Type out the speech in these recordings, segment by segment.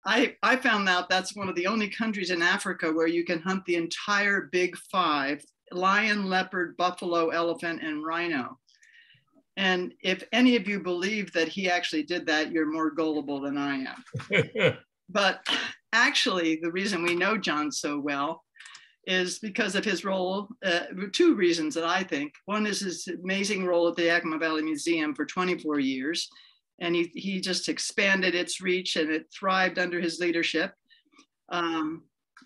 I found out that's one of the only countries in Africa where you can hunt the entire big five: lion, leopard, buffalo, elephant, and rhino. And if any of you believe that he actually did that, you're more gullible than I am. But actually, the reason we know John so well is because of his role, two reasons that I think. One is his amazing role at the Yakima Valley Museum for 24 years. And he just expanded its reach, and it thrived under his leadership.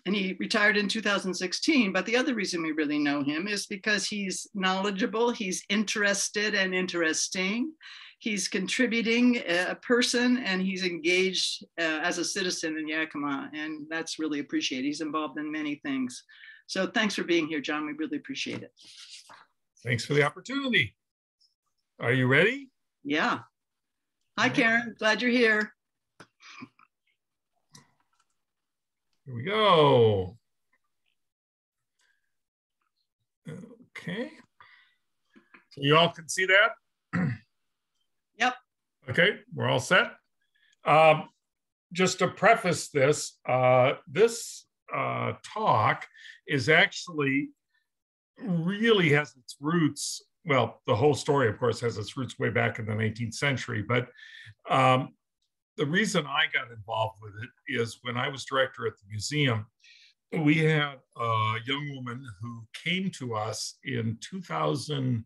And he retired in 2016. But the other reason we really know him is because he's knowledgeable, he's interested and interesting, he's contributing a person, and he's engaged as a citizen in Yakima. And that's really appreciated. He's involved in many things. So thanks for being here, John. We really appreciate it. Thanks for the opportunity. Are you ready? Yeah. Hi, Karen. Glad you're here. Here we go. Okay. So you all can see that? Yep. Okay, we're all set. Just to preface this, this talk is actually really has its roots. Well, the whole story, of course, has its roots way back in the 19th century. But the reason I got involved with it is when I was director at the museum, we had a young woman who came to us in 2005.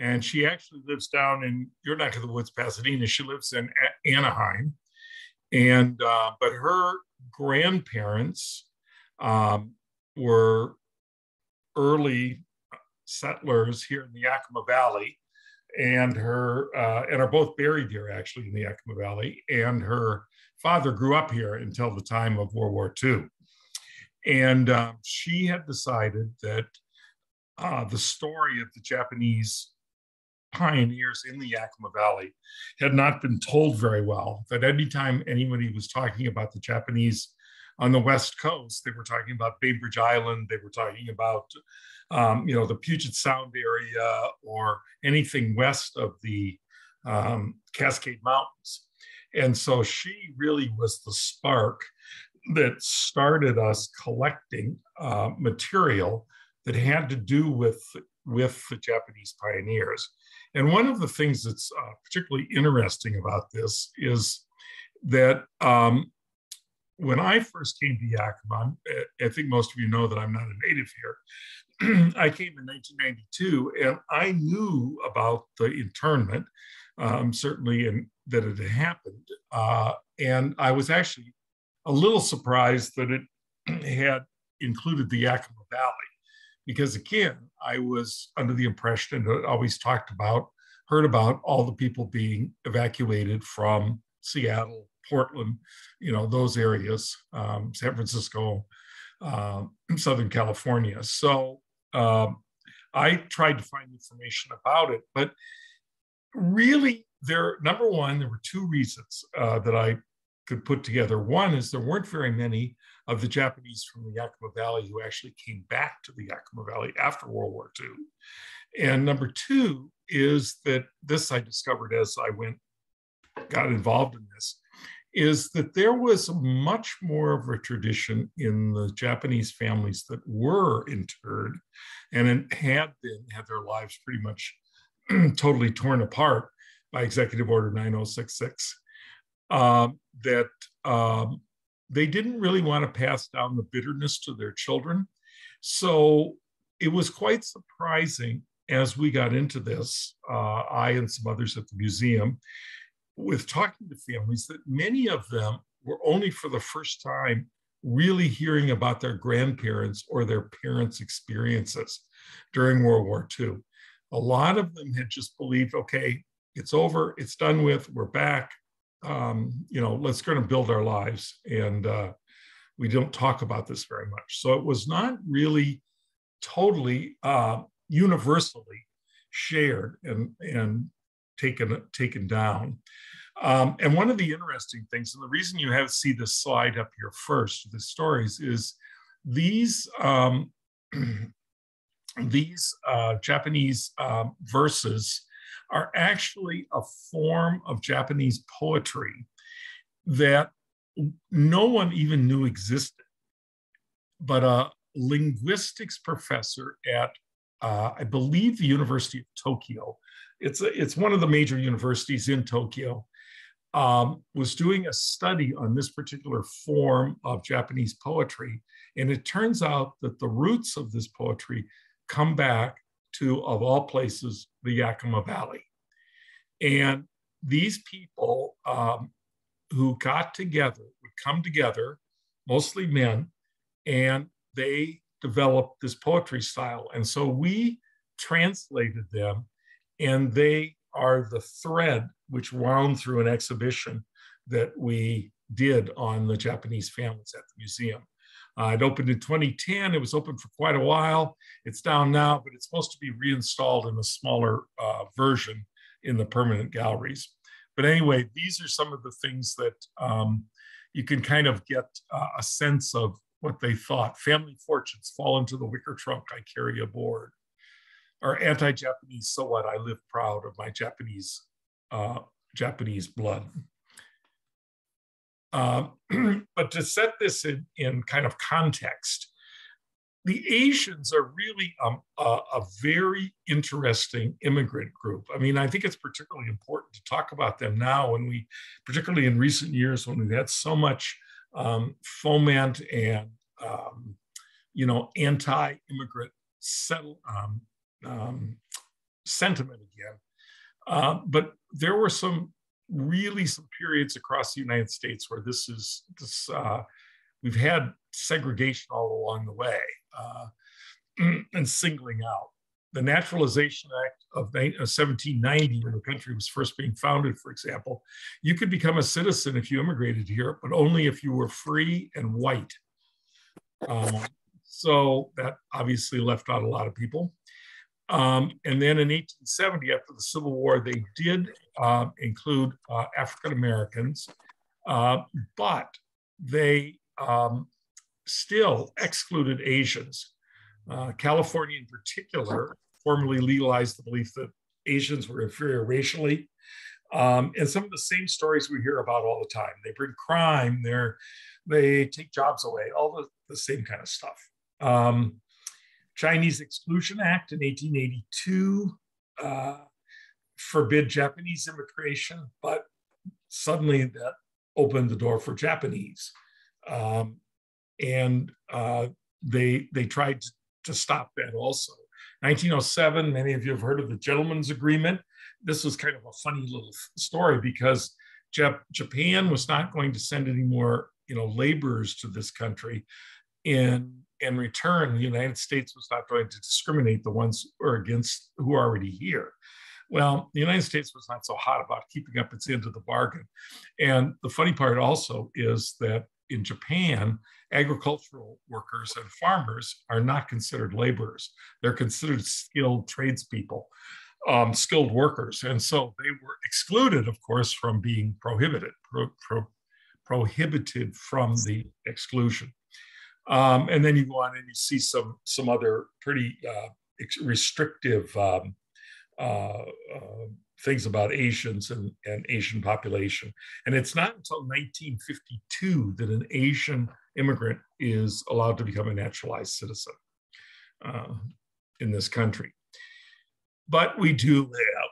And she actually lives down in your neck of the woods, Pasadena. She lives in Anaheim. And but her grandparents were early settlers here in the Yakima Valley, and are both buried here actually in the Yakima Valley. And her father grew up here until the time of World War II. And she had decided that the story of the Japanese pioneers in the Yakima Valley had not been told very well, that anytime anybody was talking about the Japanese on the West Coast, they were talking about Bainbridge Island, they were talking about the Puget Sound area, or anything west of the Cascade Mountains. And so she really was the spark that started us collecting material that had to do with the Japanese pioneers. And one of the things that's particularly interesting about this is that when I first came to Yakima, I think most of you know that I'm not a native here. I came in 1992, and I knew about the internment, certainly, that it had happened. And I was actually a little surprised that it had included the Yakima Valley, because again, I was under the impression and always heard about all the people being evacuated from Seattle, Portland, those areas, San Francisco, Southern California. So I tried to find information about it, but really number one, there were two reasons that I could put together. One is there weren't very many of the Japanese from the Yakima Valley who actually came back to the Yakima Valley after World War II. And number two is that this I discovered as I got involved in this, is that there was much more of a tradition in the Japanese families that were interred and had their lives pretty much totally torn apart by Executive Order 9066, that they didn't really want to pass down the bitterness to their children. So it was quite surprising as we got into this, I and some others at the museum, with talking to families, that many of them were only for the first time really hearing about their grandparents or their parents' experiences during World War II. A lot of them had just believed, okay, it's over, it's done with, we're back, let's go and build our lives. And we don't talk about this very much. So it was not really totally universally shared and taken down. And one of the interesting things, and the reason you see this slide up here first, the stories, is these Japanese verses are actually a form of Japanese poetry. that no one even knew existed, but a linguistics professor at, I believe, the University of Tokyo. It's one of the major universities in Tokyo. Was doing a study on this particular form of Japanese poetry. And it turns out that the roots of this poetry come back to, of all places, the Yakima Valley. And these people who got together would come together, mostly men, and they developed this poetry style. And so we translated them, and they are the thread which wound through an exhibition that we did on the Japanese families at the museum. It opened in 2010. It was open for quite a while. It's down now, but it's supposed to be reinstalled in a smaller version in the permanent galleries. But anyway, these are some of the things that you can kind of get a sense of what they thought. Family fortunes fall into the wicker trunk I carry aboard. Or anti-Japanese, so what? I live proud of my Japanese blood. But to set this in kind of context, the Asians are really a very interesting immigrant group. I mean, I think it's particularly important to talk about them now, when we, particularly in recent years, when we've had so much foment and anti-immigrant sentiment again. But there were some periods across the United States where we've had segregation all along the way and singling out. The Naturalization Act of 1790, when the country was first being founded, for example, you could become a citizen if you immigrated here, but only if you were free and white. So that obviously left out a lot of people. And then in 1870, after the Civil War, they did include African Americans, but they still excluded Asians. California, in particular, formally legalized the belief that Asians were inferior racially. And some of the same stories we hear about all the time. They bring crime, they take jobs away, all the same kind of stuff. Chinese Exclusion Act in 1882 forbid Japanese immigration, but suddenly that opened the door for Japanese. And they tried to stop that also. 1907, many of you have heard of the Gentleman's Agreement. This was kind of a funny little story because Japan was not going to send any more laborers to this country. In return, the United States was not going to discriminate the ones who are already here. Well, the United States was not so hot about keeping up its end of the bargain. And the funny part also is that in Japan, agricultural workers and farmers are not considered laborers. They're considered skilled tradespeople, skilled workers. And so they were excluded, of course, from being prohibited from the exclusion. And then you go on and you see some other pretty restrictive things about Asians and Asian population. And it's not until 1952 that an Asian immigrant is allowed to become a naturalized citizen in this country. But we do have,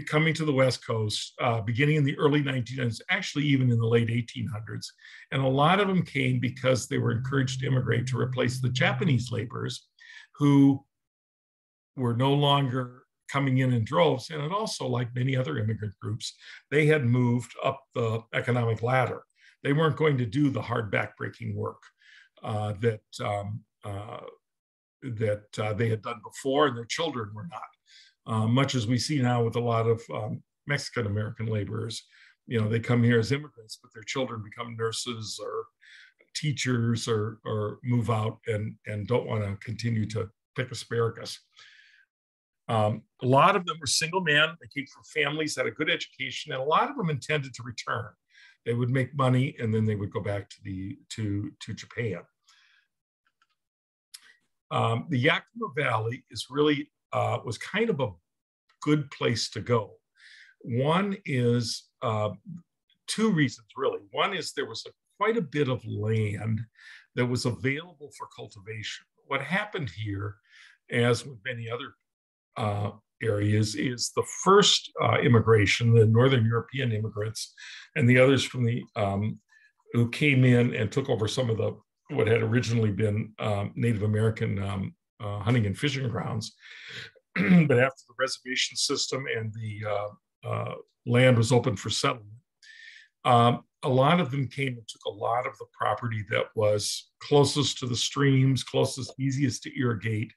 coming to the West Coast, beginning in the early 1900s, actually even in the late 1800s. And a lot of them came because they were encouraged to immigrate to replace the Japanese laborers who were no longer coming in droves. And it also, like many other immigrant groups, they had moved up the economic ladder. They weren't going to do the hard backbreaking work that they had done before, and their children were not. Much as we see now with a lot of Mexican American laborers, they come here as immigrants, but their children become nurses or teachers or move out and don't want to continue to pick asparagus. A lot of them were single men. They came from families, had a good education, and a lot of them intended to return. They would make money and then they would go back to Japan. The Yakima Valley is really was kind of a good place to go. One is two reasons, really. One is there was quite a bit of land that was available for cultivation. What happened here, as with many other areas, is the first immigration, the Northern European immigrants, and the others from the who came in and took over some of the what had originally been Native American hunting and fishing grounds. But after the reservation system and the land was open for settlement, a lot of them came and took a lot of the property that was closest to the streams, closest, easiest to irrigate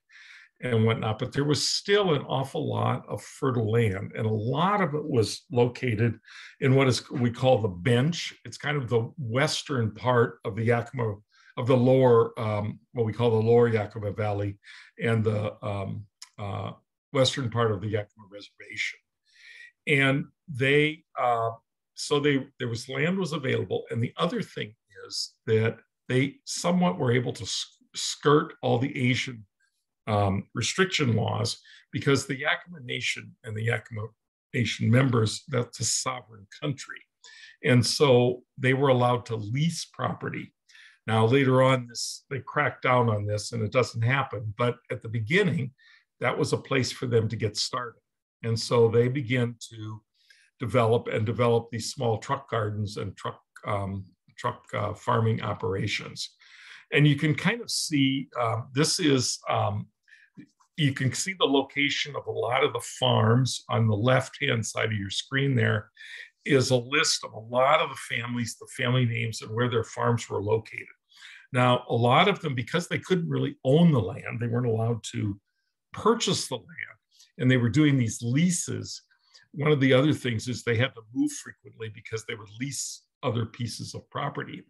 and whatnot. But there was still an awful lot of fertile land, and a lot of it was located in what is we call the bench. It's kind of the western part of the Yakima, of the lower, what we call the lower Yakima Valley, and the western part of the Yakima Reservation. And there was land was available. And the other thing is that they somewhat were able to skirt all the Asian restriction laws, because the Yakima Nation and the Yakima Nation members, that's a sovereign country. And so they were allowed to lease property. Now, later on, they cracked down on this and it doesn't happen. But at the beginning, that was a place for them to get started. And so they began to develop these small truck gardens and truck farming operations. And you can kind of see, you can see the location of a lot of the farms on the left-hand side of your screen. There is a list of a lot of the families, the family names, and where their farms were located. Now, a lot of them, because they couldn't really own the land, they weren't allowed to purchase the land, and they were doing these leases. One of the other things is they had to move frequently because they would lease other pieces of property.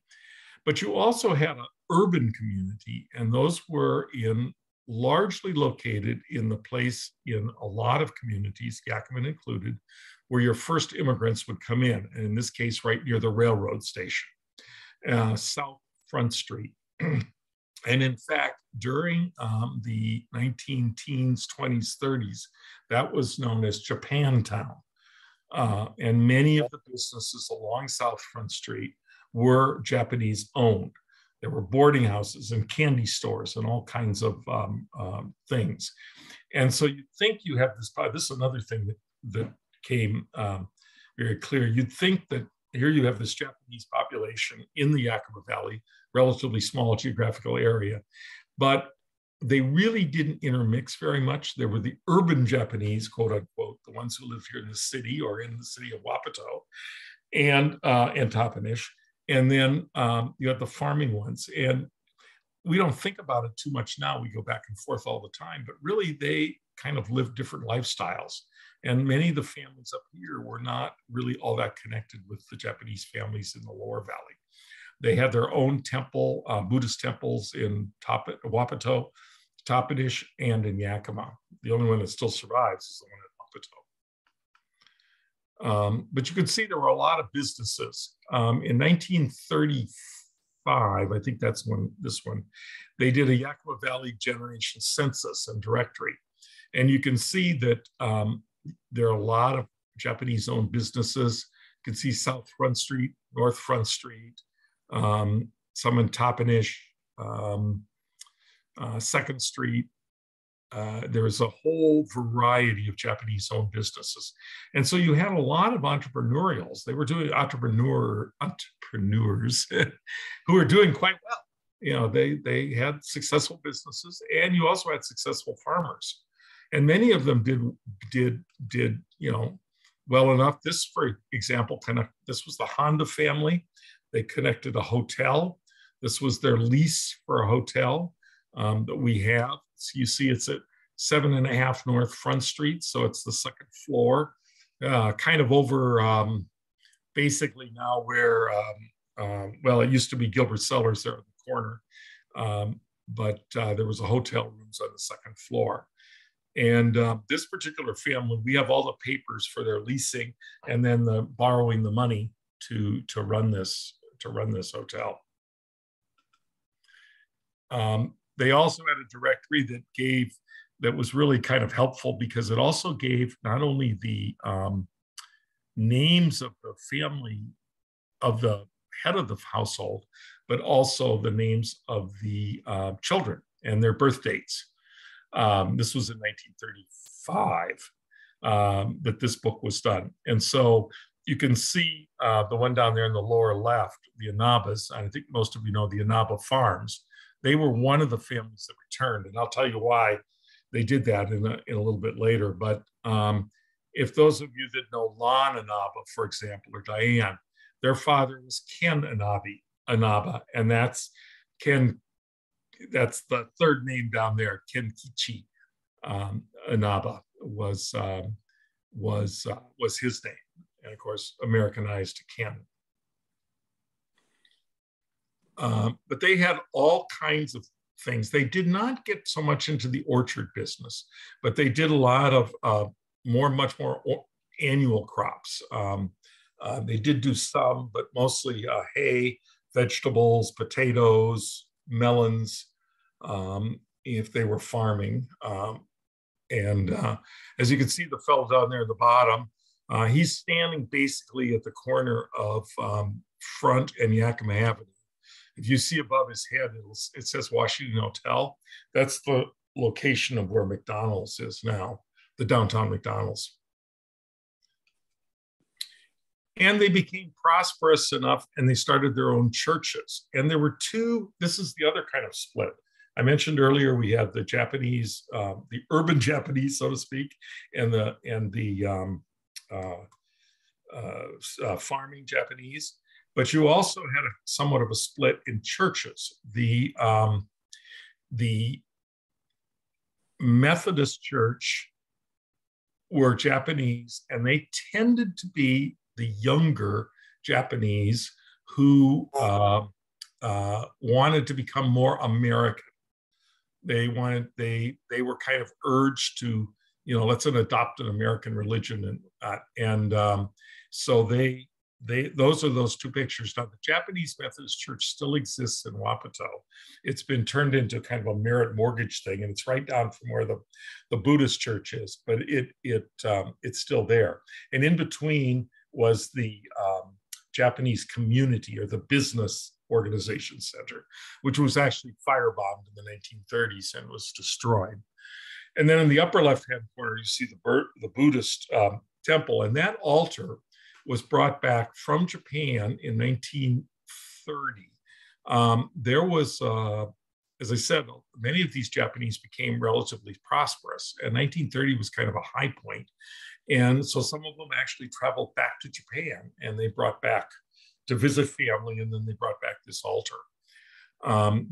But you also had an urban community, and those were largely located in the place in a lot of communities, Yakima included, where your first immigrants would come in, and in this case, right near the railroad station, South Front Street. And in fact, during the 19-teens, 20s, 30s, that was known as Japantown. And many of the businesses along South Front Street were Japanese owned. There were boarding houses and candy stores and all kinds of things. And so you think you have this is another thing that came very clear. You'd think that here you have this Japanese population in the Yakima Valley, relatively small geographical area, but they really didn't intermix very much. There were the urban Japanese, quote unquote, the ones who lived here in the city or in the city of Wapato and Toppenish. And then you have the farming ones. And we don't think about it too much now. We go back and forth all the time, but really they kind of lived different lifestyles. And many of the families up here were not really all that connected with the Japanese families in the lower valley. They had their own temple, Buddhist temples in Wapato, Toppenish, and in Yakima. The only one that still survives is the one at Wapato. But you can see there were a lot of businesses. In 1935, I think that's this one, they did a Yakima Valley generation census and directory. And you can see that there are a lot of Japanese-owned businesses. You can see South Front Street, North Front Street, some in Toppenish, 2nd Street. There's a whole variety of Japanese-owned businesses. And so you had a lot of entrepreneurials. They were doing entrepreneurs who were doing quite well. You know, they had successful businesses, and you also had successful farmers. And many of them did well enough. This, for example, this was the Honda family. They connected a hotel. This was their lease for a hotel that we have. So you see it's at 7.5 North Front Street. So it's the 2nd floor, kind of over basically now where, it used to be Gilbert Cellars there in the corner. But there was a hotel rooms on the 2nd floor. And this particular family, we have all the papers for their leasing and then borrowing the money to run this hotel. They also had a directory that was really kind of helpful, because it also gave not only the names of the family head of the household, but also the names of the children and their birth dates. This was in 1935 that this book was done. And so you can see the one down there in the lower left, the Inabas. I think most of you know the Inaba farms. They were one of the families that returned. And I'll tell you why they did that in a little bit later. But if those of you that know Lon Inaba, for example, or Diane, their father was Ken Inaba, and that's Ken. That's the third name down there. Ken Kichi Inaba was his name, and of course Americanized to Ken. But they had all kinds of things. They did not get so much into the orchard business, but they did a lot of much more annual crops. They did do some, but mostly hay, vegetables, potatoes, melons, if they were farming. And as you can see, the fellow down there at the bottom, he's standing basically at the corner of Front and Yakima Avenue. If you see above his head, it says Washington Hotel. That's the location of where McDonald's is now, the downtown McDonald's. And they became prosperous enough and they started their own churches. And there were two, this is the other kind of split. I mentioned earlier, we had the Japanese, the urban Japanese, so to speak, and the farming Japanese. But you also had somewhat of a split in churches. The Methodist Church were Japanese, and they tended to be the younger Japanese who wanted to become more American. They were kind of urged to, let's adopt an American religion, and so those are those two pictures. Now, the Japanese Methodist Church still exists in Wapato. It's been turned into kind of a merit mortgage thing, and it's right down from where the Buddhist church is, but it's still there. And in between was the Japanese community, or the business organization center, which was actually firebombed in the 1930s and was destroyed. And then in the upper left-hand corner, you see the Buddhist temple, and that altar was brought back from Japan in 1930. There was, as I said, many of these Japanese became relatively prosperous, and 1930 was kind of a high point. And so some of them actually traveled back to Japan, and they brought back to visit family, and then they brought back this altar.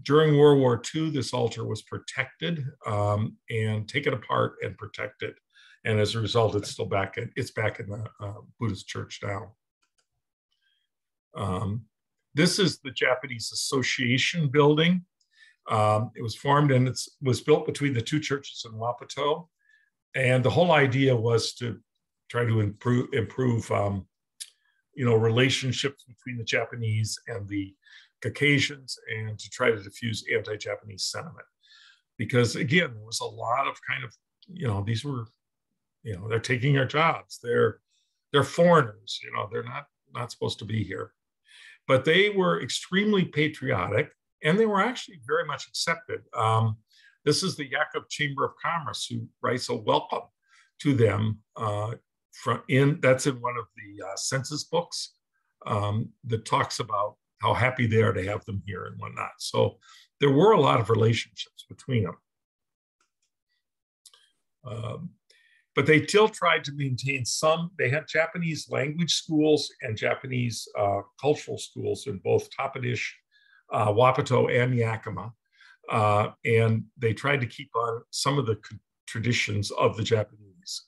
During World War II, this altar was protected and taken apart and protected. And as a result, it's still back in the Buddhist church now. This is the Japanese Association building. It was formed and it was built between the two churches in Wapato. And the whole idea was to try to improve relationships between the Japanese and the Caucasians, and to try to diffuse anti-Japanese sentiment. Because again, there was a lot of kind of, these were, they're taking our jobs. They're foreigners, they're not supposed to be here. But they were extremely patriotic, and they were actually very much accepted. This is the Yakima Chamber of Commerce who writes a welcome to them. That's in one of the census books that talks about how happy they are to have them here and whatnot. So there were a lot of relationships between them. But they still tried to maintain they had Japanese language schools and Japanese cultural schools in both Toppenish, Wapato, and Yakima. And they tried to keep on some of the traditions of the Japanese.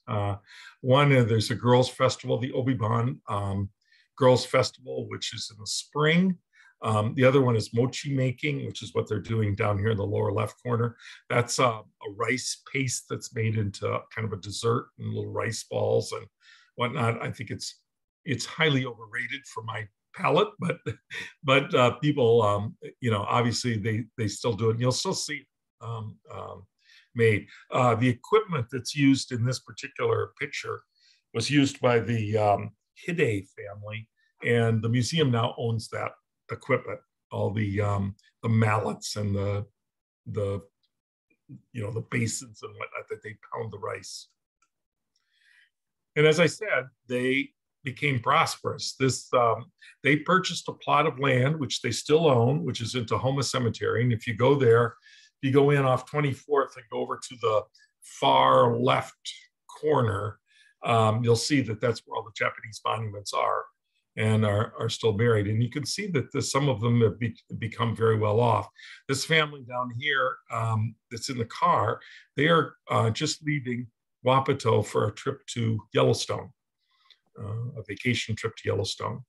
There's a girls' festival, the Obiban Girls' Festival, which is in the spring. The other one is mochi making, which is what they're doing down here in the lower left corner. That's a rice paste that's made into kind of a dessert and little rice balls and whatnot. I think it's highly overrated for my palate, but people, obviously they still do it. And you'll still see it made. The equipment that's used in this particular picture was used by the Hide family And the museum now owns that equipment, all the mallets and the the basins and whatnot that they pound the rice. And as I said, they became prosperous. They purchased a plot of land, which they still own, which is in Tahoma Cemetery. And if you go there, if you go in off 24th and go over to the far left corner, you'll see that that's where all the Japanese monuments are and are still buried. And you can see that some of them have become very well off. This family down here that's in the car, they are just leaving Wapato for a trip to Yellowstone, a vacation trip to Yellowstone.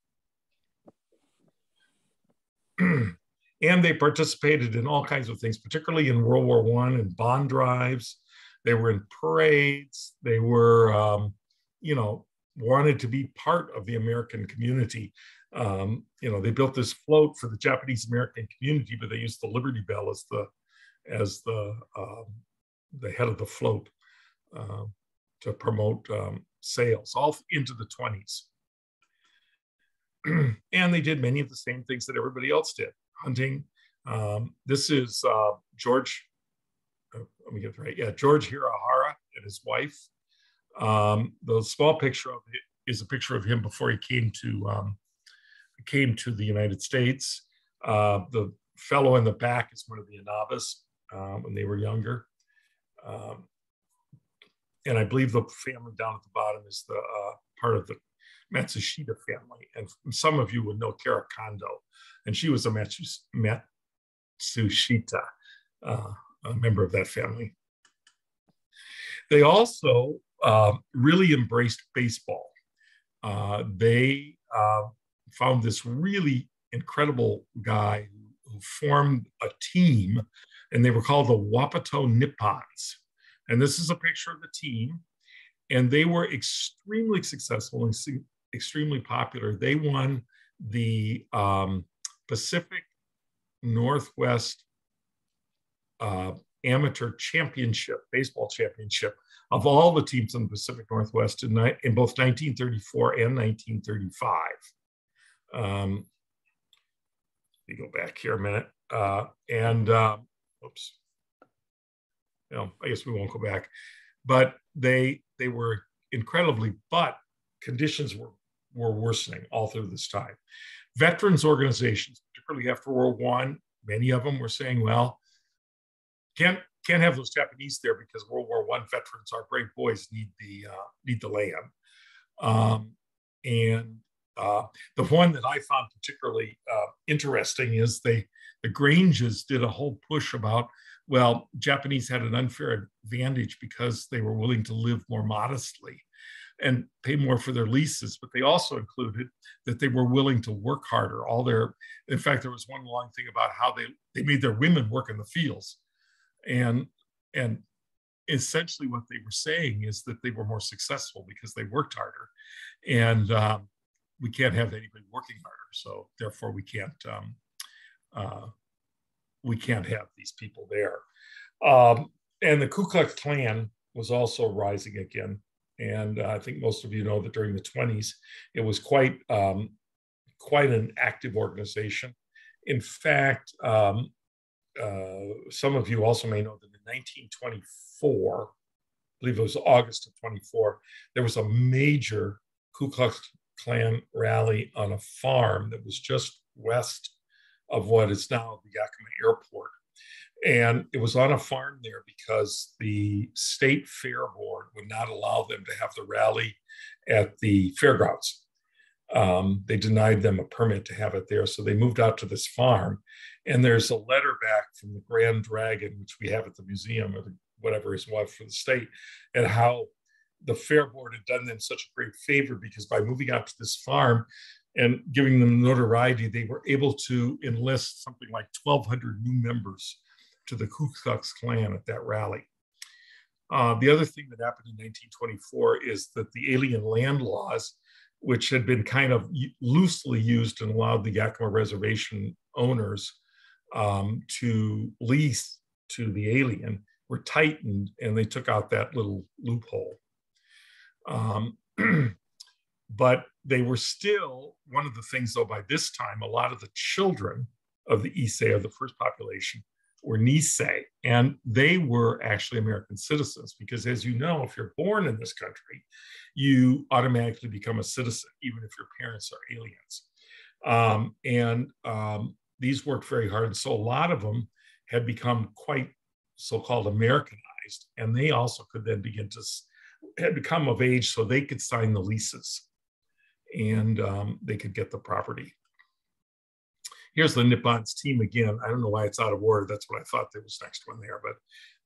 And they participated in all kinds of things, particularly in World War I and bond drives. They were in parades. They were, wanted to be part of the American community. They built this float for the Japanese American community, but they used the Liberty Bell as the head of the float to promote sales, all into the 20s. And they did many of the same things that everybody else did. Hunting. This is George. Let me get it right. Yeah, George Hirahara and his wife. The small picture of it is a picture of him before he came to the United States. The fellow in the back is one of the Inabas when they were younger. And I believe the family down at the bottom is the part of the Matsushita family. And some of you would know Kara Kondo, and she was a Matsushita, a member of that family. They also really embraced baseball. They found this really incredible guy who formed a team, and they were called the Wapato Nippons. And this is a picture of the team, and they were extremely successful and extremely popular. They won the Pacific Northwest Amateur Championship, baseball championship, of all the teams in the Pacific Northwest in both 1934 and 1935. Let me go back here a minute. Oops. I guess we won't go back. But they were incredibly, but conditions were worsening all through this time. Veterans organizations, particularly after World War I, many of them were saying, well, can't have those Japanese there because World War I veterans, our brave boys, need the land. The one that I found particularly interesting is the Granges did a whole push about, well, Japanese had an unfair advantage because they were willing to live more modestly and pay more for their leases, but they also included that they were willing to work harder. In fact, there was one long thing about how they made their women work in the fields. And essentially what they were saying is that they were more successful because they worked harder. And we can't have anybody working harder. So therefore we can't have these people there. And the Ku Klux Klan was also rising again. And I think most of you know that during the 20s, it was quite an active organization. In fact, some of you also may know that in 1924, I believe it was August of 24, there was a major Ku Klux Klan rally on a farm that was just west of what is now the Yakima Airport. And it was on a farm there because the state fair board would not allow them to have the rally at the fairgrounds. They denied them a permit to have it there. So they moved out to this farm. And there's a letter back from the Grand Dragon, which we have at the museum, or whatever is was for the state, and how the fair board had done them such a great favor because by moving out to this farm and giving them notoriety, they were able to enlist something like 1,200 new members to the Ku Klux Klan at that rally. The other thing that happened in 1924 is that the alien land laws, which had been kind of loosely used and allowed the Yakima Reservation owners to lease to the alien, were tightened, and they took out that little loophole. But they were still, one of the things though, by this time, a lot of the children of the Issei, of the first population, were Nisei, and they were actually American citizens, because as you know, if you're born in this country, you automatically become a citizen, even if your parents are aliens. These worked very hard. And so a lot of them had become quite so-called Americanized, and they also could then begin to, had become of age so they could sign the leases, and they could get the property. Here's the Nippon's team again. I don't know why it's out of order. That's what I thought there was next one there, but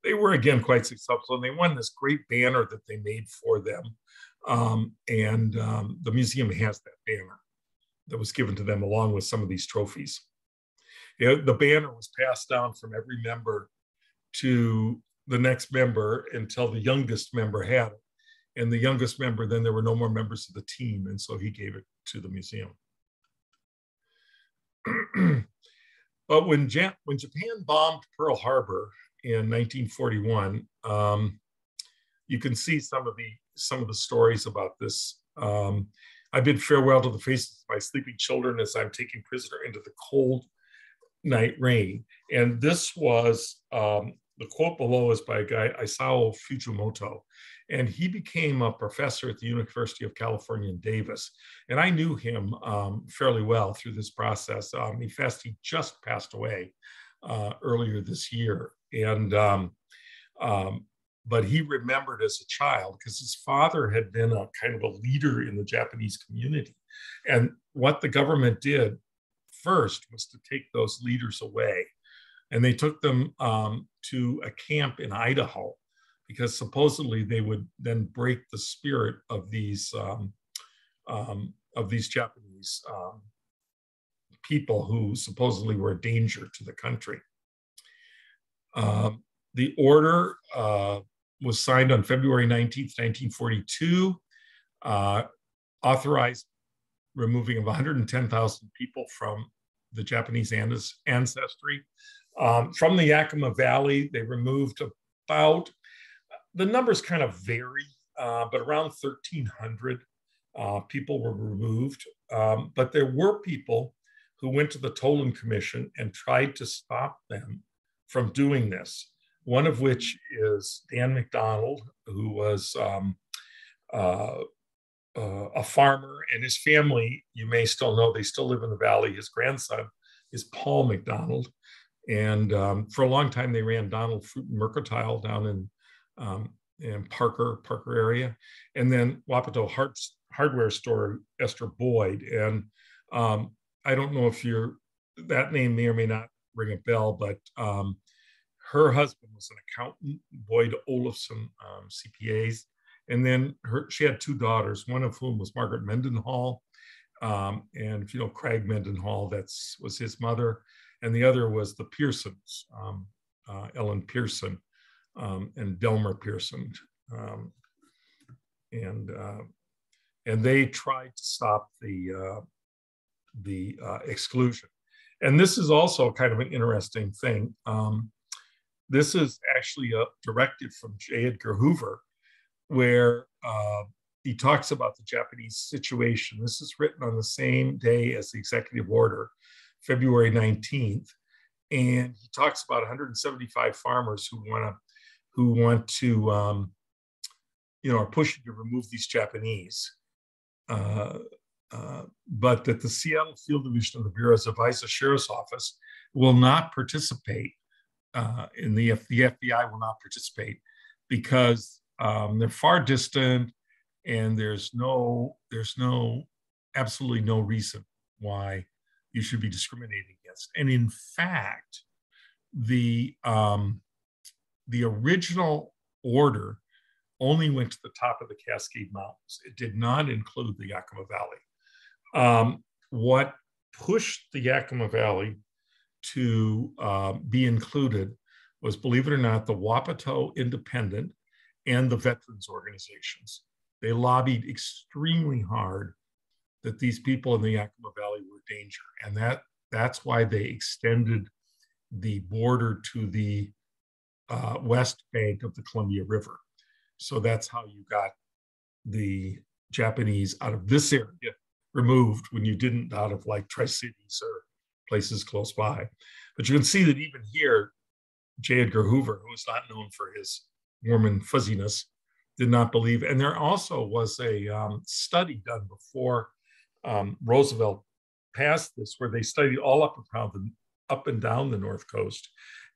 they were again quite successful, and they won this great banner that they made for them. The museum has that banner that was given to them along with some of these trophies. The banner was passed down from every member to the next member until the youngest member had it. And the youngest member, then there were no more members of the team, and so he gave it to the museum. But when Japan bombed Pearl Harbor in 1941, you can see some of the stories about this. I bid farewell to the faces of my sleeping children as I'm taking prisoner into the cold night rain. And this was, the quote below is by a guy, Isao Fujimoto, and he became a professor at the University of California in Davis. And I knew him fairly well through this process. He just passed away earlier this year. But he remembered as a child, because his father had been a kind of a leader in the Japanese community. And what the government did first was to take those leaders away. And they took them to a camp in Idaho, because supposedly they would then break the spirit of these Japanese people who supposedly were a danger to the country. The order was signed on February 19th, 1942, authorized removing of 110,000 people from the Japanese ancestry. From the Yakima Valley, they removed about, the numbers kind of vary, but around 1,300 people were removed. But there were people who went to the Toland Commission and tried to stop them from doing this. One of which is Dan McDonald, who was a farmer, and his family, you may still know, they still live in the valley. His grandson is Paul McDonald. And for a long time, they ran Donald Fruit and Mercantile down in Parker area. And then Wapato hardware store, Esther Boyd. And I don't know if that name may or may not ring a bell, but her husband was an accountant, Boyd Olafson, CPAs. And then she had two daughters, one of whom was Margaret Mendenhall. And if you know Craig Mendenhall, was his mother. And the other was the Pearsons, Ellen Pearson and Delmer Pearson. And they tried to stop the exclusion. And this is also kind of an interesting thing. This is actually a directive from J. Edgar Hoover, where he talks about the Japanese situation. This is written on the same day as the executive order, February 19th. And he talks about 175 farmers who want to are pushing to remove these Japanese. But that the Seattle Field Division of the Bureau's Avisa Sheriff's Office will not participate in the FBI will not participate because they're far distant, and there's absolutely no reason why you should be discriminated against. And in fact, the original order only went to the top of the Cascade Mountains. It did not include the Yakima Valley. What pushed the Yakima Valley to be included was, believe it or not, the Wapato Independent and the veterans organizations. They lobbied extremely hard that these people in the Yakima Valley were a danger. And that's why they extended the border to the west bank of the Columbia River. So that's how you got the Japanese out of this area removed when you didn't out of like Tri-Cities or places close by. But you can see that even here, J. Edgar Hoover, who was not known for his warm and fuzziness, did not believe. And there also was a study done before Roosevelt passed this, where they studied all up and down the North Coast.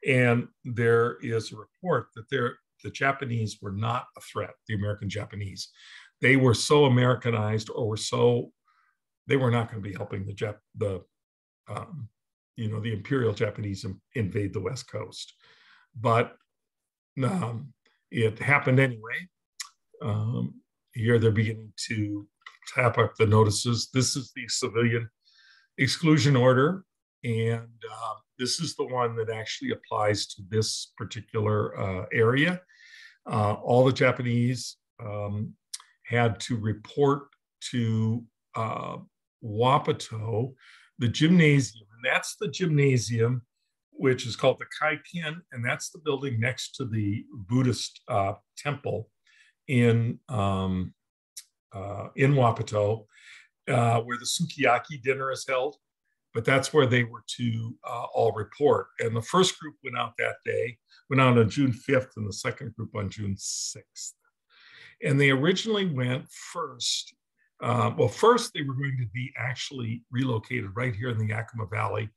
And there is a report that the Japanese were not a threat, the American Japanese. They were so Americanized, or they were not going to be helping the Imperial Japanese invade the West Coast. But it happened anyway. Here they're beginning to tap up the notices. This is the civilian exclusion order, and this is the one that actually applies to this particular area. All the Japanese had to report to Wapato, the gymnasium, and that's the gymnasium which is called the Kaiken, and that's the building next to the Buddhist temple in Wapato, where the sukiyaki dinner is held. But that's where they were to all report. And the first group went out that day, went out on June 5th, and the second group on June 6th. And they originally went first. First they were going to be actually relocated right here in the Yakima Valley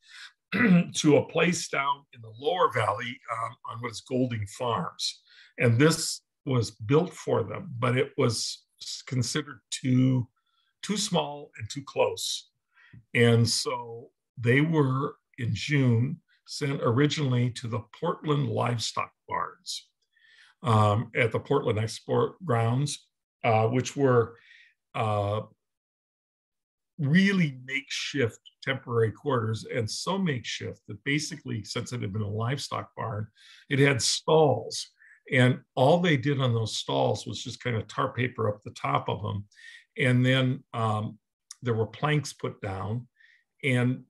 to a place down in the lower valley on what is Golding Farms. And this was built for them, but it was considered too small and too close. And so they were, in June, sent originally to the Portland Livestock Barns at the Portland Export Grounds, which were really makeshift temporary quarters, and so makeshift that basically, since it had been a livestock barn, it had stalls. And all they did on those stalls was just kind of tar paper up the top of them. And then there were planks put down, and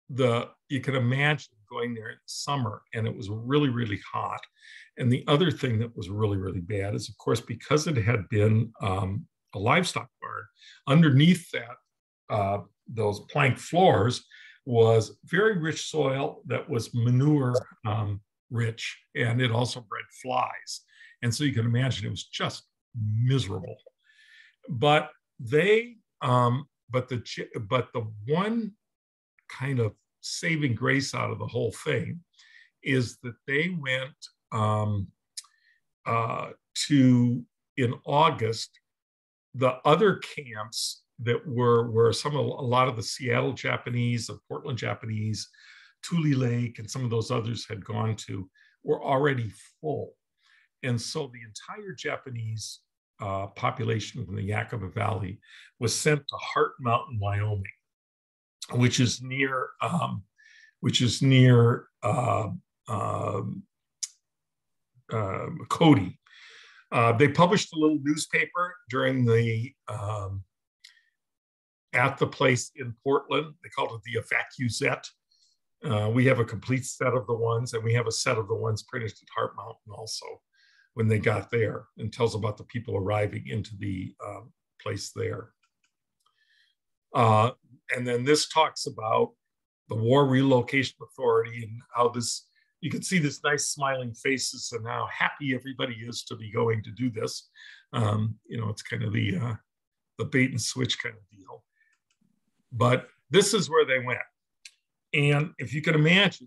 you can imagine going there in summer, and it was really, really hot. And the other thing that was really, really bad is, of course, because it had been a livestock barn, underneath that, those plank floors was very rich soil that was manure rich, and it also bred flies. And so you can imagine it was just miserable. But the one kind of saving grace out of the whole thing is that they went to, in August, the other camps that were where a lot of the Seattle Japanese, the Portland Japanese, Tule Lake, and some of those others had gone to, were already full. And so the entire Japanese population from the Yakima Valley was sent to Hart Mountain, Wyoming, which is near Cody. They published a little newspaper during at the place in Portland. They called it the Evacuzette. We have a complete set of the ones, and we have a set of the ones printed at Hart Mountain also when they got there, and tells about the people arriving into the place there. And then this talks about the War Relocation Authority and how this, you can see this nice smiling faces and how happy everybody is to be going to do this. It's kind of the bait and switch kind of deal. But this is where they went. And if you can imagine,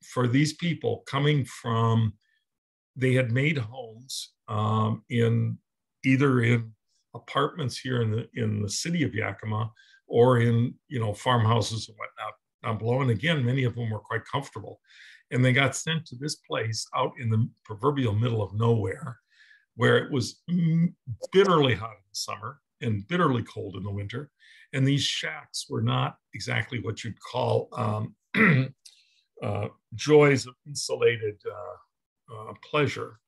for these people coming from, they had made homes either in apartments here in the city of Yakima, or in farmhouses and whatnot down below. And again, many of them were quite comfortable. And they got sent to this place out in the proverbial middle of nowhere, where it was bitterly hot in the summer and bitterly cold in the winter. And these shacks were not exactly what you'd call joys of insulated pleasure.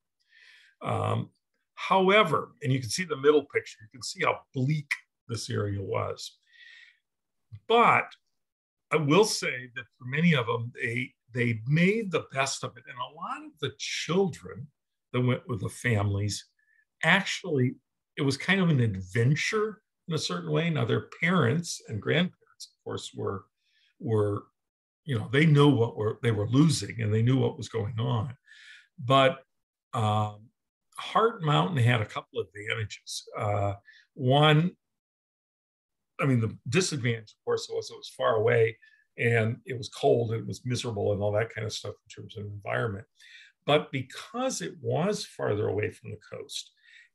However, and you can see the middle picture, you can see how bleak this area was. But I will say that for many of them, they made the best of it. And a lot of the children that went with the families actually it was kind of an adventure in a certain way. Now their parents and grandparents, of course, were they knew they were losing, and they knew what was going on. But Hart Mountain had a couple of advantages. One, I mean, the disadvantage, of course, was it was far away, and it was cold, and it was miserable, and all that kind of stuff in terms of environment. But because it was farther away from the coast,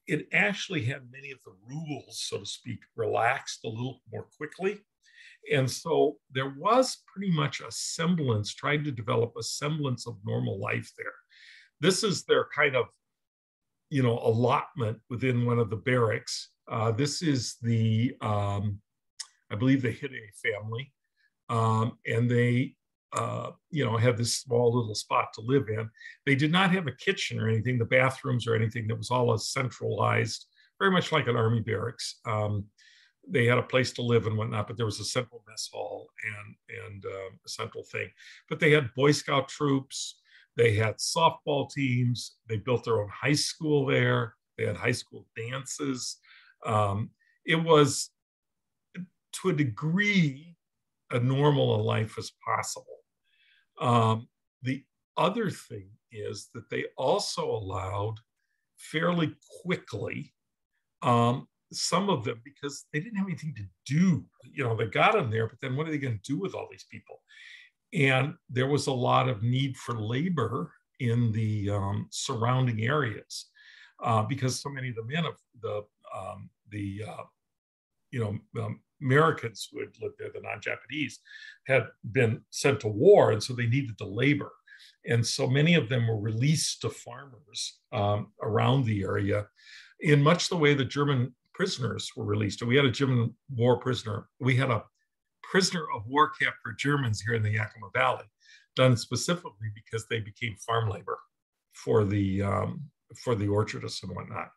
it actually had many of the rules, so to speak, relaxed a little more quickly. And so there was pretty much a semblance, trying to develop a semblance of normal life there. This is their kind of, allotment within one of the barracks. This is I believe the Hide family. And they, had this small little spot to live in. They did not have a kitchen or anything, the bathrooms or anything. That was all a centralized, very much like an army barracks. They had a place to live and whatnot, but there was a central mess hall and a central thing. But they had Boy Scout troops. They had softball teams. They built their own high school there. They had high school dances. It was, to a degree, a normal a life as possible. The other thing is that they also allowed fairly quickly, some of them, because they didn't have anything to do. They got them there, but then what are they going to do with all these people? And there was a lot of need for labor in the surrounding areas, because so many of the men of the Americans who had lived there, the non-Japanese, had been sent to war, and so they needed the labor. And so many of them were released to farmers around the area, in much the way the German prisoners were released. And we had a German war prisoner. We had a prisoner of war camp for Germans here in the Yakima Valley, done specifically because they became farm labor for the orchardists and whatnot.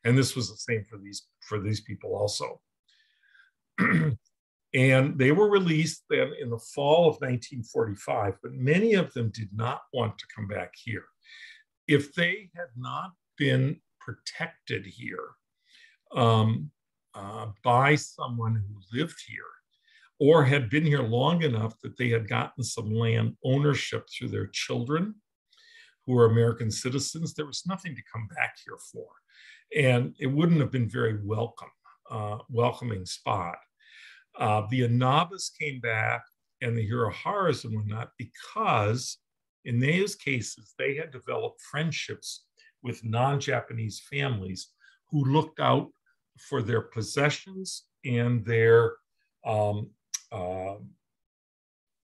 And this was the same for these people also. And they were released then in the fall of 1945, but many of them did not want to come back here. If they had not been protected here by someone who lived here, or had been here long enough that they had gotten some land ownership through their children who were American citizens, there was nothing to come back here for. And it wouldn't have been very welcoming spot. The Anabas came back, and the Hiraharas and whatnot, because in those cases, they had developed friendships with non-Japanese families who looked out for their possessions and their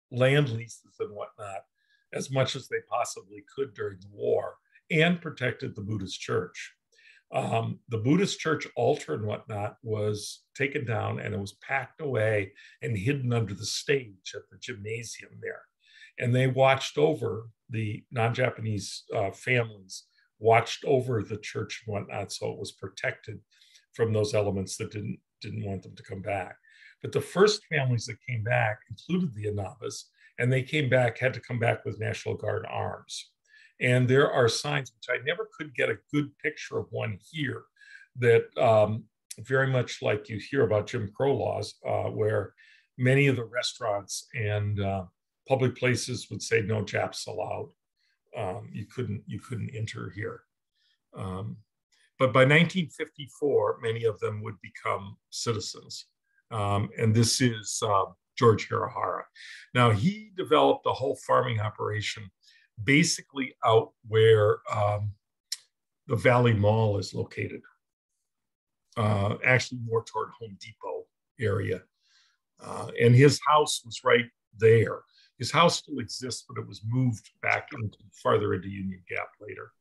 land leases and whatnot as much as they possibly could during the war, and protected the Buddhist church. The Buddhist church altar and whatnot was taken down, and it was packed away and hidden under the stage at the gymnasium there. And they watched over, the non-Japanese families watched over the church and whatnot, so it was protected from those elements that didn't want them to come back. But the first families that came back included the Anabas, and they had to come back with National Guard arms. And there are signs, which I never could get a good picture of one here, that very much like you hear about Jim Crow laws, where many of the restaurants and public places would say no Japs allowed. You couldn't enter here. But by 1954, many of them would become citizens. And this is George Hirahara. Now, he developed a whole farming operation basically out where the Valley Mall is located, actually more toward Home Depot area. And his house was right there. His house still exists, but it was moved back farther into Union Gap later.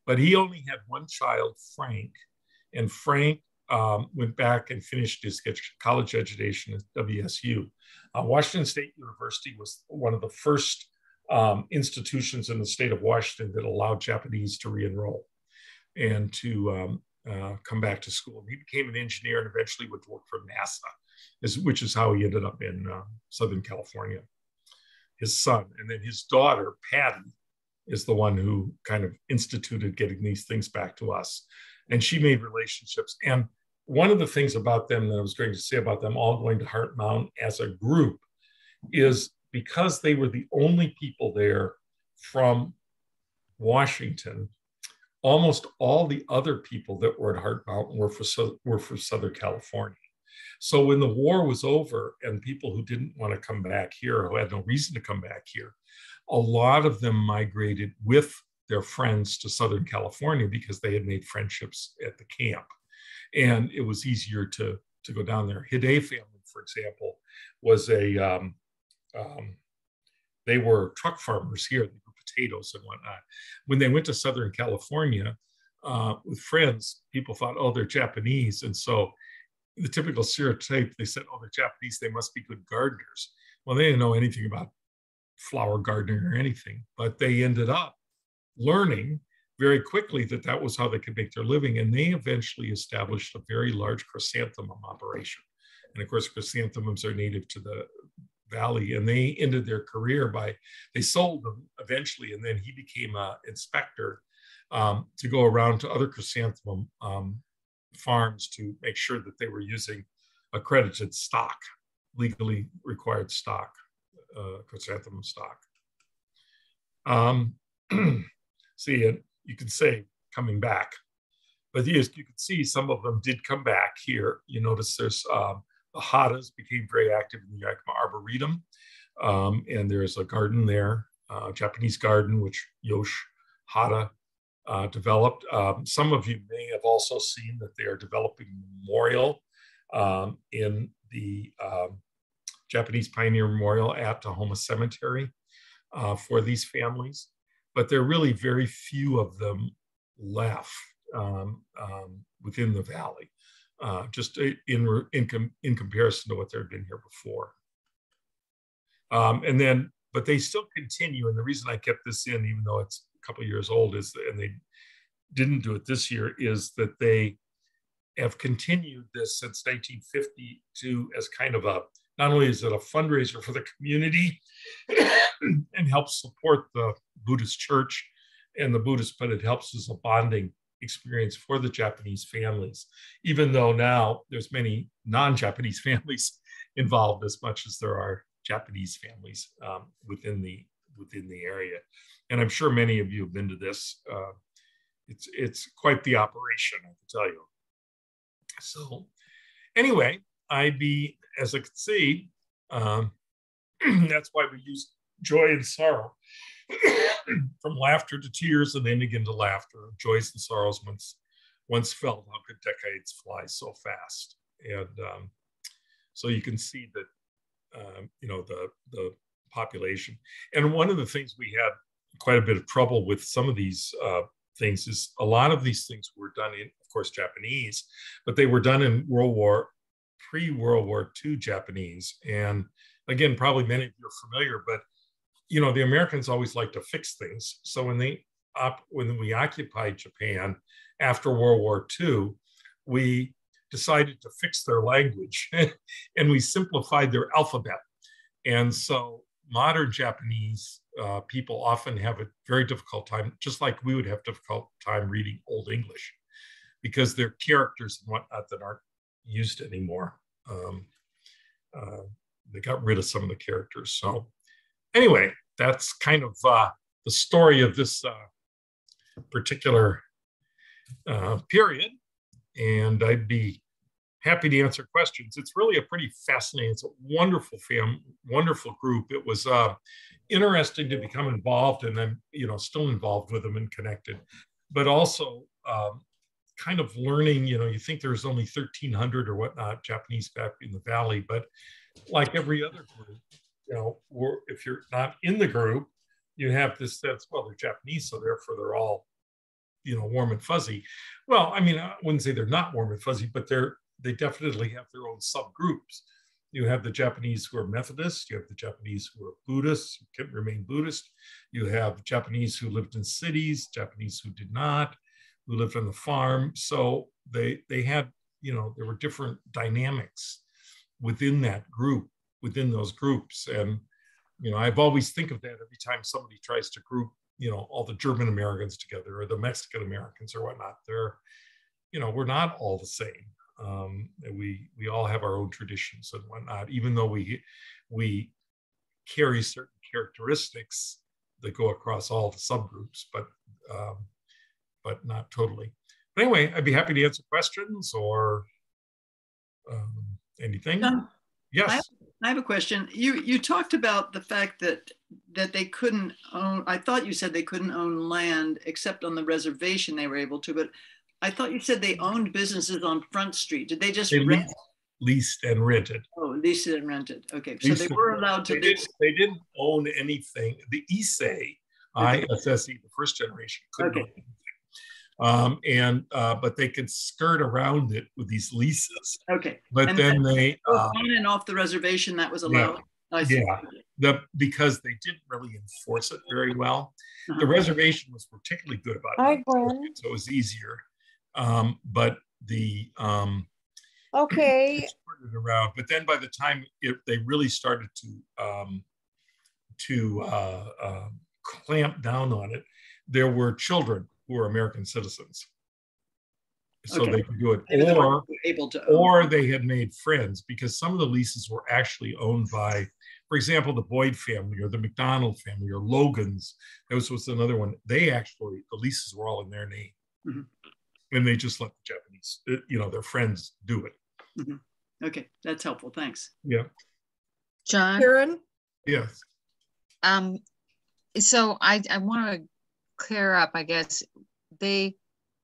But he only had one child, Frank, and Frank went back and finished his college education at WSU. Washington State University was one of the first institutions in the state of Washington that allowed Japanese to re-enroll and to come back to school. He became an engineer and eventually went to work for NASA, which is how he ended up in Southern California. His son, and then his daughter, Patty, is the one who kind of instituted getting these things back to us. And she made relationships. And one of the things about them that I was going to say about them all going to Heart Mountain as a group is because they were the only people there from Washington, almost all the other people that were at Heart Mountain were from Southern California. So when the war was over and people who didn't want to come back here, who had no reason to come back here, a lot of them migrated with their friends to Southern California because they had made friendships at the camp. And it was easier to go down there. Hide family, for example, was they were truck farmers here. They grew potatoes and whatnot. When they went to Southern California with friends, people thought, oh, they're Japanese. And so the typical stereotype, they said, oh, they're Japanese, they must be good gardeners. Well, they didn't know anything about flower gardening or anything, but they ended up learning very quickly that that was how they could make their living. And they eventually established a very large chrysanthemum operation. And of course, chrysanthemums are native to the valley, and they ended their career they sold them eventually. And then he became an inspector to go around to other chrysanthemum farms to make sure that they were using accredited stock, legally required stock, chrysanthemum stock. See, you can say coming back, but yes, you can see some of them did come back here. You notice there's the Hadas became very active in the Yakima Arboretum, and there's a garden there, Japanese garden, which Yosh Hada developed. Some of you may have also seen that they are developing a memorial in the Japanese Pioneer Memorial at Tahoma Cemetery for these families, but there are really very few of them left within the valley, just in comparison to what there had been here before. But they still continue, and the reason I kept this in, even though it's a couple of years old, and they didn't do it this year, is that they have continued this since 1952 as kind of not only is it a fundraiser for the community and helps support the Buddhist church and the Buddhists, but it helps as a bonding experience for the Japanese families, even though now there's many non-Japanese families involved as much as there are Japanese families within the area. And I'm sure many of you have been to this. It's quite the operation, I can tell you. So anyway, as I could see, that's why we use joy and sorrow, from laughter to tears and then again to laughter. Joys and sorrows once felt, how could decades fly so fast? And so you can see that, the population. And one of the things we had quite a bit of trouble with some of these things is a lot of these things were done in, of course, Japanese, but they were done in pre-World War II Japanese. And again, probably many of you are familiar, but the Americans always like to fix things. So when we occupied Japan after World War II, we decided to fix their language and we simplified their alphabet. And so modern Japanese people often have a very difficult time, just like we would have a difficult time reading Old English, because there are characters and whatnot that aren't used anymore. They got rid of some of the characters. So anyway, that's kind of the story of this particular period. And I'd be happy to answer questions. It's really a pretty fascinating, it's a wonderful wonderful group. It was interesting to become involved, and I'm still involved with them and connected, but also kind of learning, you think there's only 1,300 or whatnot Japanese back in the valley, but like every other group, if you're not in the group, you have this sense, well, they're Japanese, so therefore they're all, warm and fuzzy. Well, I mean, I wouldn't say they're not warm and fuzzy, but they definitely have their own subgroups. You have the Japanese who are Methodists, you have the Japanese who are Buddhists, who can remain Buddhist. You have Japanese who lived in cities, Japanese who did not, who lived on the farm. So they had, there were different dynamics within that group, within those groups. And, I've always think of that every time somebody tries to group, all the German Americans together or the Mexican Americans or whatnot. we're not all the same. We all have our own traditions and whatnot, even though we carry certain characteristics that go across all the subgroups, but not totally. But anyway, I'd be happy to answer questions or anything. Yes. I have a question. You talked about the fact that they couldn't own. I thought you said they couldn't own land except on the reservation. They were able to, but I thought you said they owned businesses on Front Street. Did they just rent? Leased and rented. Oh, leased and rented. Okay, so they were allowed to lease. They didn't own anything. The ISSE, ISSE, the first generation, couldn't own anything. But they could skirt around it with these leases. Okay. But and then they on and off the reservation that was allowed. Because they didn't really enforce it very well. The reservation was particularly good about it, so it was easier. But the around. But then by the time they really started to clamp down on it, there were children who were American citizens, so they could do it, or they had made friends, because some of the leases were actually owned by, for example, the Boyd family or the McDonald family or Logan's. That was another one. The leases were all in their name, and they just let the Japanese, their friends do it. Okay, that's helpful. Thanks. Yeah. John? Karen? Yes. So I want to clear up, I guess. They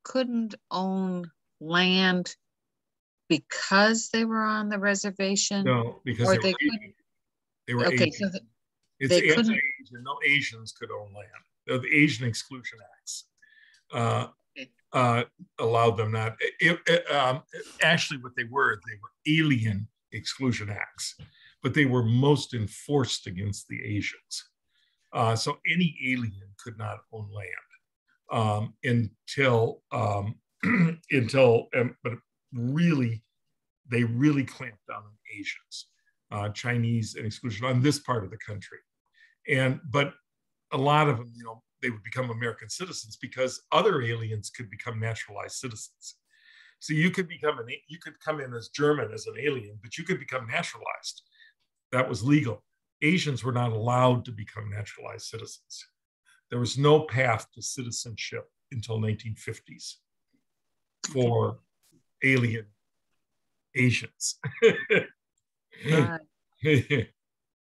couldn't own land because they were on the reservation? No, because they were okay, Asian. so it's anti-Asian. No Asians could own land. The Asian Exclusion Acts allowed them not. Actually, what they were Alien Exclusion Acts, but they were most enforced against the Asians. So any alien could not own land until but really, they really clamped down on Asians, Chinese and exclusion on this part of the country. But a lot of them, they would become American citizens because other aliens could become naturalized citizens. So you could come in as German as an alien, but you could become naturalized. That was legal. Asians were not allowed to become naturalized citizens. There was no path to citizenship until 1950s for alien Asians.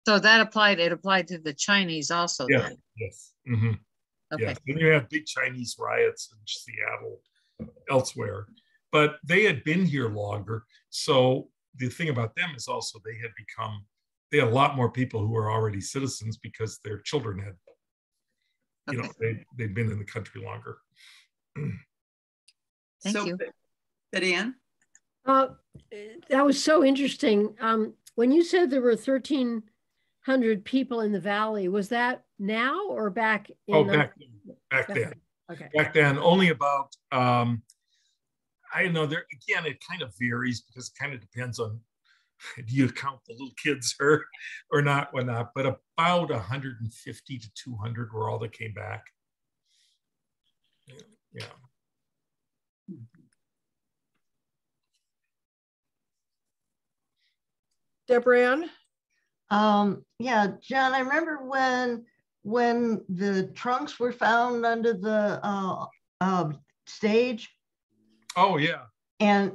So that applied. It applied to the Chinese also. Yeah. Then. Yes. Mm-hmm. Okay. Yes. And you had big Chinese riots in Seattle, elsewhere, but they had been here longer. So the thing about them is also they had a lot more people who were already citizens because their children had, they'd been in the country longer. Thank you. Betty Ann? That was so interesting. When you said there were 1,300 people in the valley, was that now or back in back then. Okay. Back then, only about, I don't know, there again, it kind of varies because it kind of depends on, do you count the little kids or not, whatnot, but about 150 to 200 were all that came back. Yeah. Deborah Ann? Yeah, John, I remember when the trunks were found under the stage. Oh, yeah. And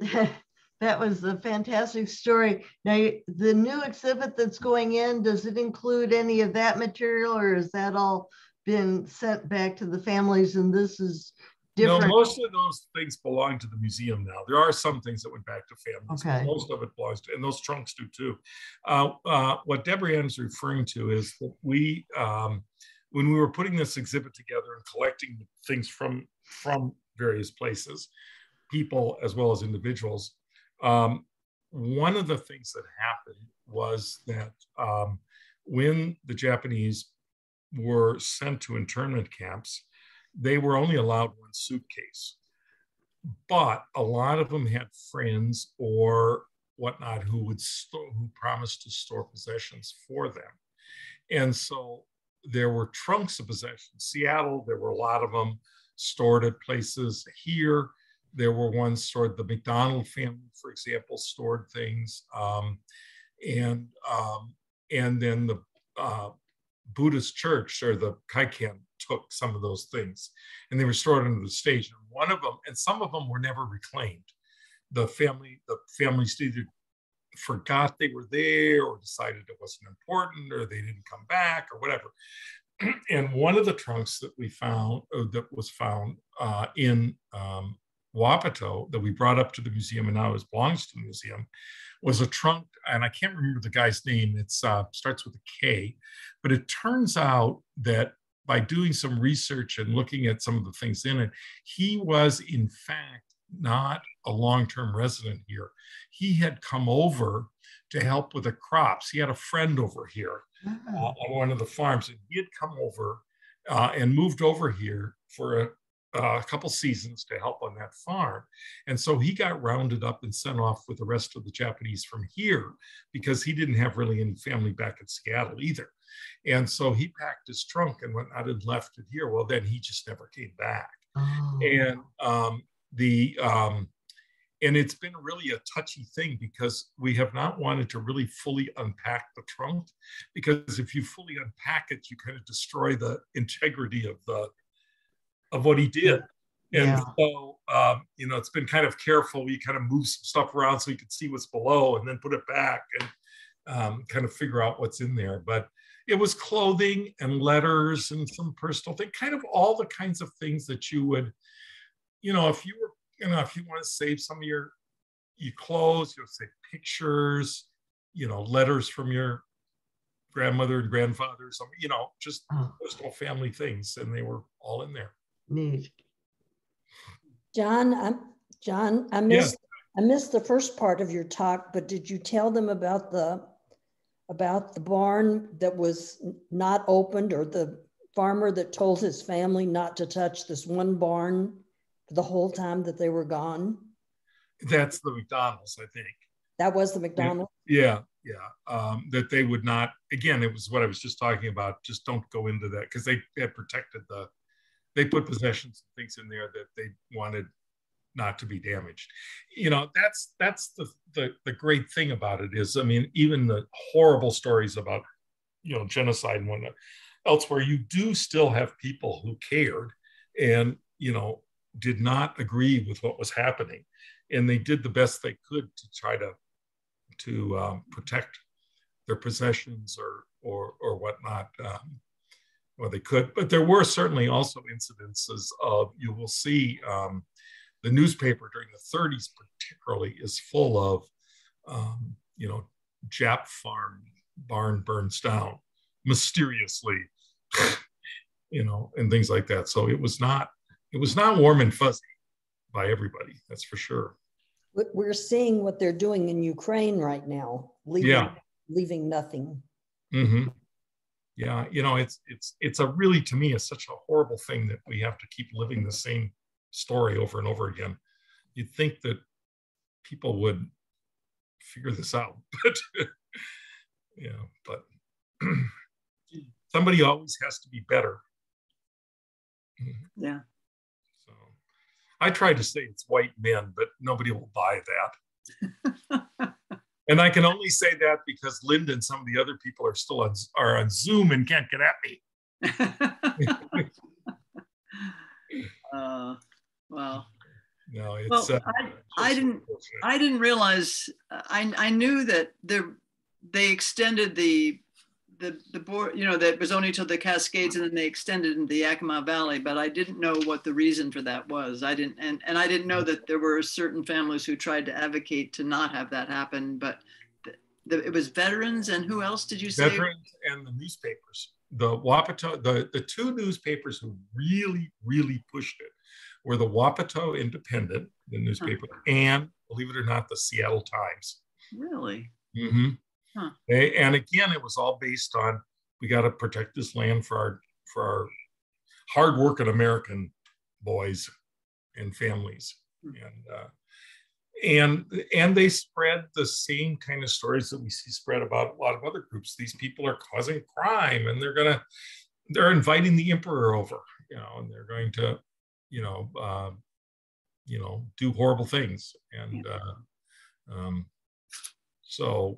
that was a fantastic story. Now, the new exhibit that's going in, does it include any of that material, or has that all been sent back to the families and this is different? No, most of those things belong to the museum now. There are some things that went back to families, but most of it belongs to, and those trunks do too. What Deborah Ann is referring to is that we, when we were putting this exhibit together and collecting things from various places, people as well as individuals, one of the things that happened was that when the Japanese were sent to internment camps, they were only allowed one suitcase. But a lot of them had friends or whatnot who promised to store possessions for them. And so there were trunks of possessions. Seattle, there were a lot of them stored at places. Here, there were ones stored, the McDonald family, for example, stored things. And then the Buddhist church, or the Kaikan, took some of those things, and they were stored under the stage. And one of them, and some of them were never reclaimed. The families either forgot they were there, or decided it wasn't important, or they didn't come back, or whatever. And one of the trunks that we found, was found in Wapato, that we brought up to the museum, and now belongs to the museum, was a trunk, and I can't remember the guy's name. It starts with a K, but it turns out that by doing some research and looking at some of the things in it, he was in fact not a long-term resident here. He had come over to help with the crops. He had a friend over here on one of the farms, and he had come over and moved over here for a couple seasons to help on that farm. And so he got rounded up and sent off with the rest of the Japanese from here, because he didn't have really any family back in Seattle either. And so he packed his trunk and went out and left it here. Well, then he just never came back. Oh. And it's been really a touchy thing, because we have not wanted to really fully unpack the trunk, because if you fully unpack it, you kind of destroy the integrity of what he did. And so, it's been kind of careful. We kind of move some stuff around so you can see what's below, and then put it back and kind of figure out what's in there. But it was clothing and letters and some personal thing, kind of all the kinds of things that you would, if you want to save some of your clothes, you'll save pictures, letters from your grandmother and grandfather, just personal family things, and they were all in there. Neat. John, I missed the first part of your talk, but did you tell them about the barn that was not opened, or the farmer that told his family not to touch this one barn for the whole time that they were gone? That's the McDonald's, I think. That was the McDonald's? Yeah. That they would not, again, it was what I was just talking about, just don't go into that, because they had protected they put possessions and things in there that they wanted not to be damaged. That's the great thing about it is, even the horrible stories about, genocide and whatnot, elsewhere, you do still have people who cared and, did not agree with what was happening. And they did the best they could to try to protect their possessions or whatnot. Well, they could, but there were certainly also incidences of, you will see the newspaper during the 30s particularly is full of, Jap farm barn burns down mysteriously, and things like that. So it was not warm and fuzzy by everybody, that's for sure. We're seeing what they're doing in Ukraine right now, leaving nothing. Mm-hmm. Yeah, it's a really, to me, it's such a horrible thing that we have to keep living the same story over and over again. You'd think that people would figure this out, but somebody always has to be better. Yeah. So I tried to say it's white men, but nobody will buy that. And I can only say that because Linda and some of the other people are still on Zoom and can't get at me. Well, no, it's. Well, I didn't realize. I knew that they extended the board. That was only till the Cascades, and then they extended into the Yakima Valley. But I didn't know what the reason for that was. I didn't, and I didn't know that there were certain families who tried to advocate to not have that happen. But it was veterans, and who else did you say? Veterans and the newspapers. The Wapato, the two newspapers who really, really pushed it were the Wapato Independent, the newspaper, and, believe it or not, the Seattle Times. Really? Mm-hmm. Huh. And again, it was all based on, we got to protect this land for our hardworking American boys and families. And they spread the same kind of stories that we see spread about a lot of other groups. These people are causing crime, and they're inviting the emperor over, and they're going to, do horrible things. And so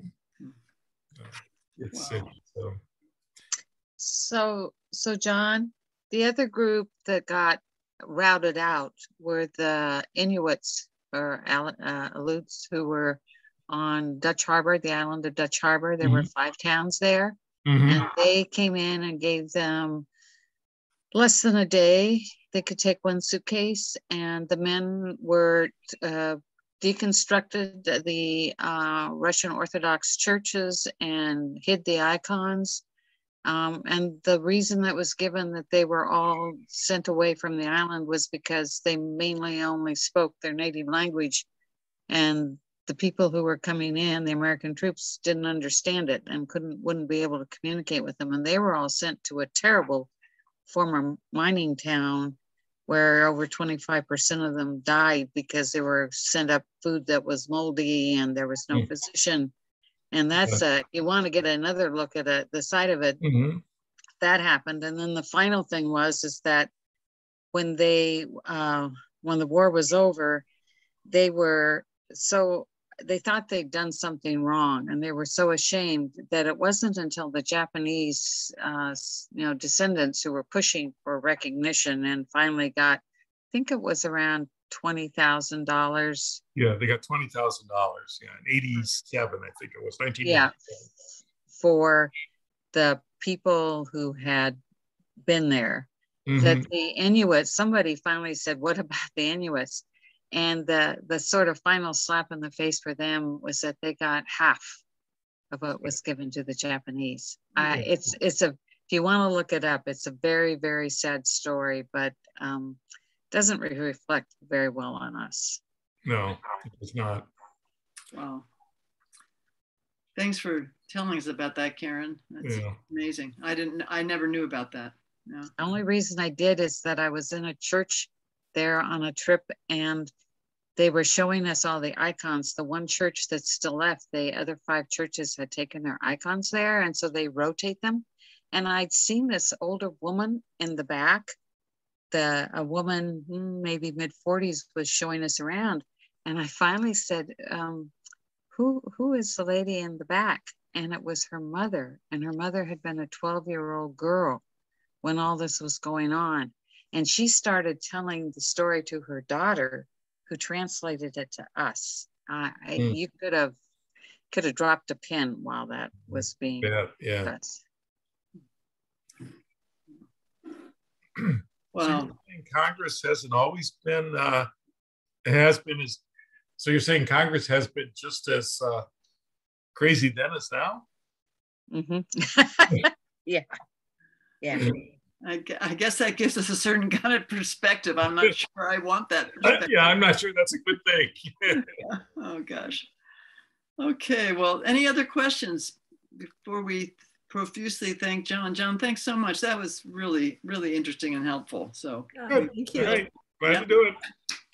it's, Wow. So John, the other group that got routed out were the Inuits or Aleuts who were on Dutch Harbor, the island of Dutch Harbor. There were 5 towns there, and they came in and gave them less than a day. They could take 1 suitcase, and the men were deconstructed the Russian Orthodox churches and hid the icons. And the reason that was given that they were all sent away from the island was because they mainly only spoke their native language, and the people who were coming in, the American troops, didn't understand it and wouldn't be able to communicate with them. And they were all sent to a terrible former mining town where over 25% of them died because they were sent up food that was moldy and there was no physician. And that's you want to get another look at the side of it. That happened. And then the final thing is that when the war was over, they thought they'd done something wrong, and they were so ashamed that it wasn't until the Japanese descendants who were pushing for recognition and finally got, I think it was around $20,000. Yeah, they got $20,000. Yeah, in '87, I think it was 1987. Yeah, for the people who had been there. That the Inuits, somebody finally said, "What about the Inuits?" And the sort of final slap in the face for them was that they got half of what was given to the Japanese. If you want to look it up, it's a very, very sad story, but doesn't reflect very well on us. No, it's not. Wow. Thanks for telling us about that, Karen. That's amazing. I never knew about that. No. The only reason I did is that I was in a church there on a trip, and they were showing us all the icons. The one church that's still left, the other 5 churches had taken their icons there, and so they rotate them. And I'd seen this older woman in the back. A woman, maybe mid-40s, was showing us around. And I finally said, who is the lady in the back? And it was her mother. And her mother had been a 12-year-old girl when all this was going on. And she started telling the story to her daughter, who translated it to us. You could have dropped a pin while that was being discussed. Wow. So Congress hasn't always been, has been as, so you're saying Congress has been just as crazy then as now? Yeah. I guess that gives us a certain kind of perspective. I'm not sure I want that perspective. Yeah, I'm not sure that's a good thing. Oh, gosh. Okay, well, any other questions before we profusely thank John? John, thanks so much. That was really, really interesting and helpful. So good. Thank you. All right. Glad to do it.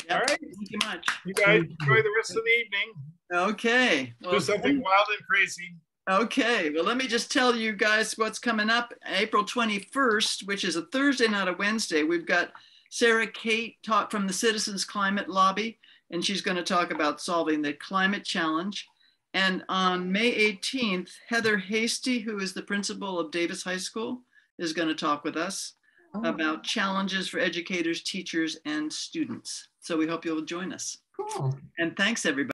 All right. Thank you much. You guys enjoy the rest of the evening. Okay. Well, do something wild and crazy. Okay, well, let me just tell you guys what's coming up. April 21st, which is a Thursday, not a Wednesday, we've got Sarah Kate talk from the Citizens Climate Lobby, and she's going to talk about solving the climate challenge. And on May 18th, Heather Hasty, who is the principal of Davis High School, is going to talk with us about challenges for educators, teachers, and students. So we hope you'll join us. Cool. And thanks, everybody.